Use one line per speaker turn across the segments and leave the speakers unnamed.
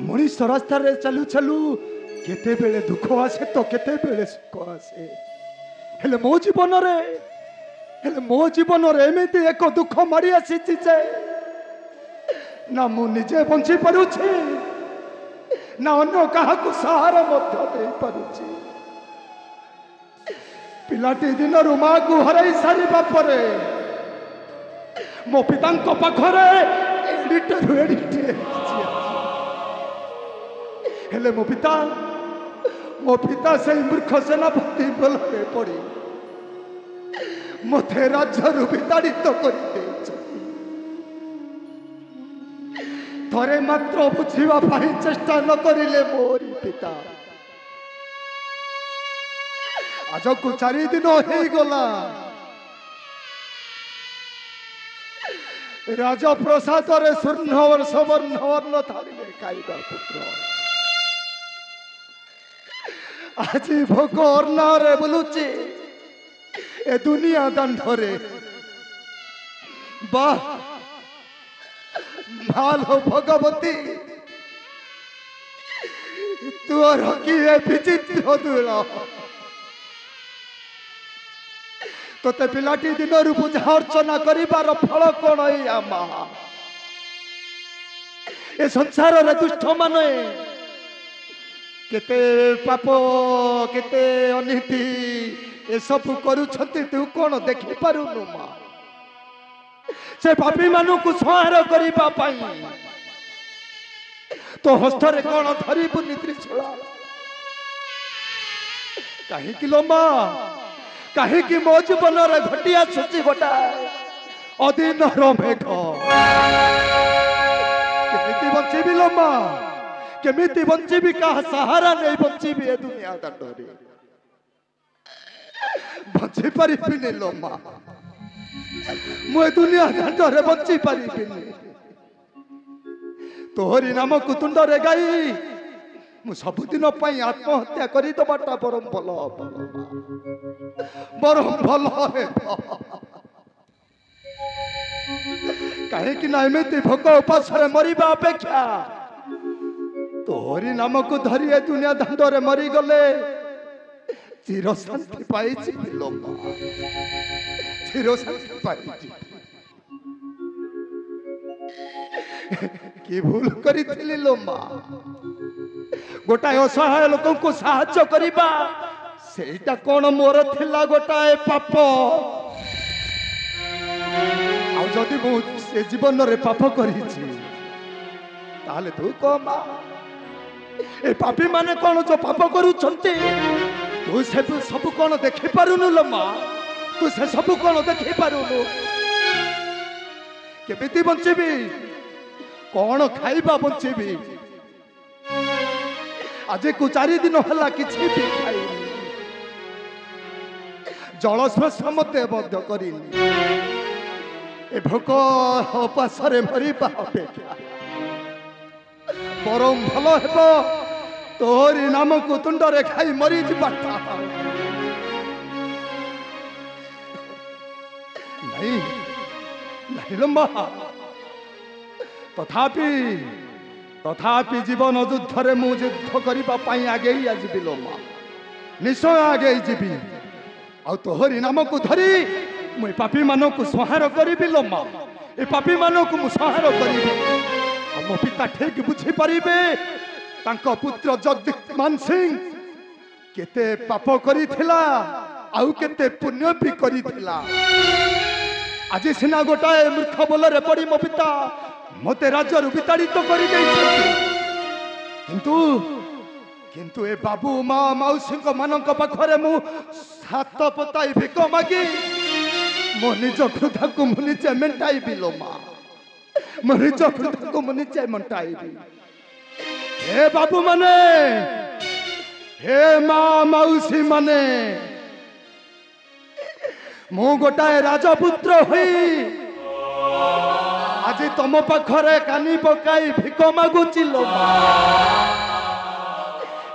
मनीष रास्ता रे चलू चलू केते बेले दुख आसे तो केते बेले सुख आसे हेले मो जीवन रे एमिति एक दुख मारी आसीछि जे ना मु निजे बंची पारुछि ना अन्य काहाकु सहारा मध्य दे पारुछि पिलाटी दिन रुमा को हराई सारी बापरे मो पिता पाखरे हेले मो पिता से मूर्ख सेनापति बलरे पड़ी मते राज्य विताड़ित कर थरे मात्र बुझीवा चेष्टा न करिले मोरी पिता आज को 4 दिन हो गला राजा प्रसाद रे स्वर्ण और सवर्ण वर्ण थाली खाइबा पुत्र आज भोग अर्णा रे बुलुची ए दुनिया दंडरे वाह भालो भगवती तुअर की विचित्र दूर तोते पिलाटी दिन पूजा अर्चना करिबार फल कौन आमा ए संसार रे दुष्ट माने केते पाप केते अनीति ए सब करूछंती तू कौन देखि पारुनु मा से पापी मानु को संहार करिबा पाई तो हस्तरे कौन धरी बुनी त्रिशूला काहे कि लोमा काहे कि मो जीवन रे घटिया सुची गोटा अधीन मेघ केमिति बंचीबी लोमा केमिति बंचीबी का सहारा नहीं बंचीबी ए दुनिया दंडरे बंची पारिबिनी लोमा मु ए दुनिया दंडरे बंची पारिबिनी तोहरी नाम कुतुंड रे गाई मु सबुदिन पाई आत्महत्या करी दबाटा बरम भल कहीं एमती भोक उपास मरिबा अपेक्षा तोहरी नाम को धरी ए दुनिया दांडरे मरी गले चिर शांति पाई चिर शांति पाई कि भूल करी लो माँ गोटाए असहाय लोक को साहाय्य करिबा सेटा कोन मोर थिला गोटाए पाप आ जदि मु से जीवन रे पाप करिछि ताले तू कमा ए पापी माने कोन जो पाप करू छंती तू से सब कोन देखि पारुनु लम्मा तू से सब कोन देखि पारुनु केमिति बंचीबी कोन खाइबा बंचीबी आज को 4 दिन हला किछि भी खाई जलस्पर्श मते बद्ध करी ए भोक उपासरे मरिबा अपेक्षा परम भल हेबो तोहरी नाम को तुंडरे खाई मरी जिबाटा नहीं नहीं लम्बा तथापि जीवन युद्ध मु युद्ध करने आगे आजि लोमा निश्चय आगे जीवी आ तोहरी नाम को धरी मुझे पापी मानक को संहार करी लोमा ए पापी मानक मु संहार करी मो पिता ठीक बुझी पारे पुत्र जगदीप्तमान सिंह केते पाप करिथिला आउ केते पुण्य भी करिथिला आज सिना गोटाए मूर्ख बोलरे पड़ी मो पिता मते राज्य विताड़ित कर किंतु ए बाबू माँ मौसी मानक पाखरे मु सात पताई भिक मागी मो निज क्रोध को मुझे मेटाइबी लो माँ मो निज क्रोध को मुझे मेटाइबी हे बाबू माने हे माँ मौसी माने मु गोटाए राजपुत्र हुई आज तुम पाखरे कानी पकाई भिक मागुची लो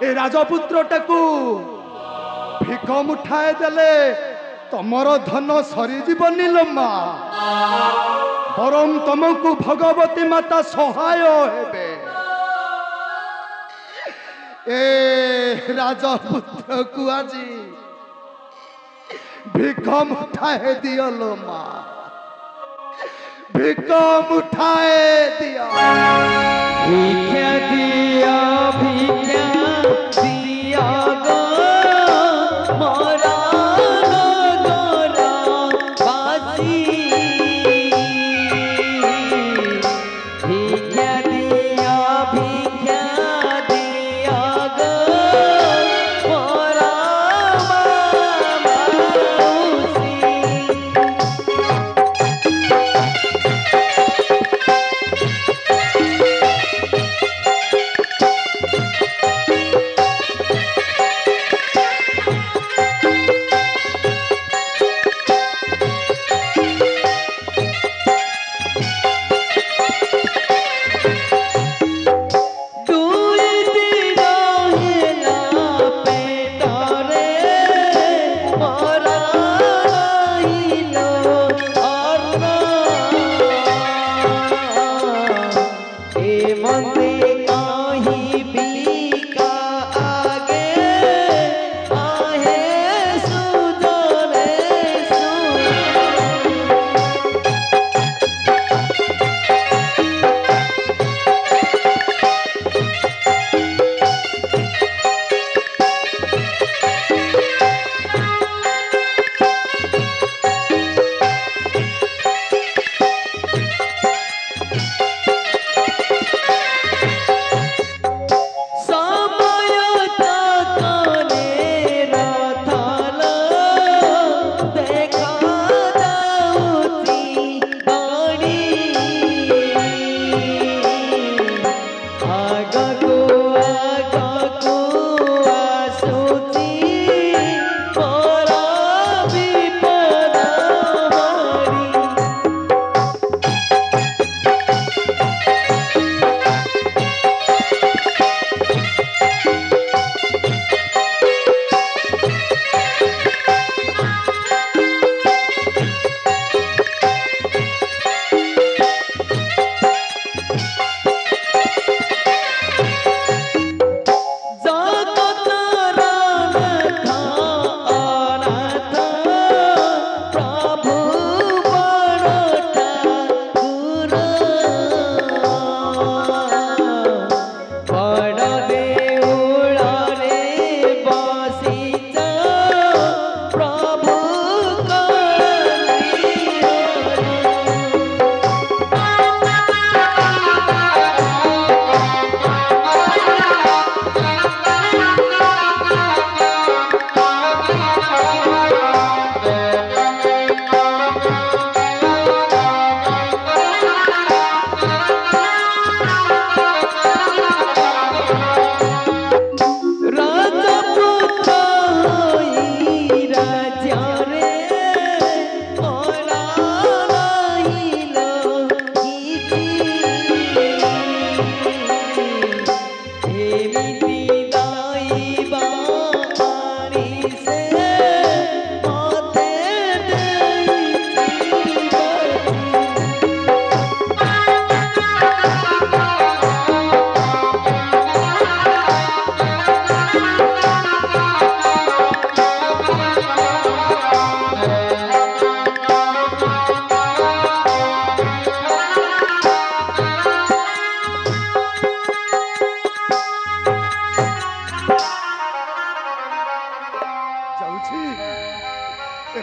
ए राजपुत्र टाकू भिक मुठाए देले तमर धन सरी जीवनी लोमा बरम तुमको भगवती माता सहाय हेबे ए राजपुत्र को आज भिकम उठाए दियो लो माँ, भिकम उठाए दियो,
भिक्षा दिया भिक्षा दिया गो मोरा गोरा बासी, भिक्षा दिया गो मोरा माऊसी।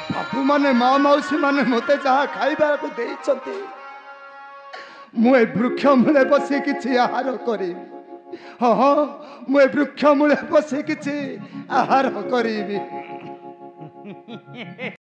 बापू माने माँ मौसी माने मते जहाँ खाइबा को देइछंती मु ए वृक्ष मूले बसी किछि आहार करी हाँ हाँ मु ए वृक्ष मूले बसी किछि आहार करी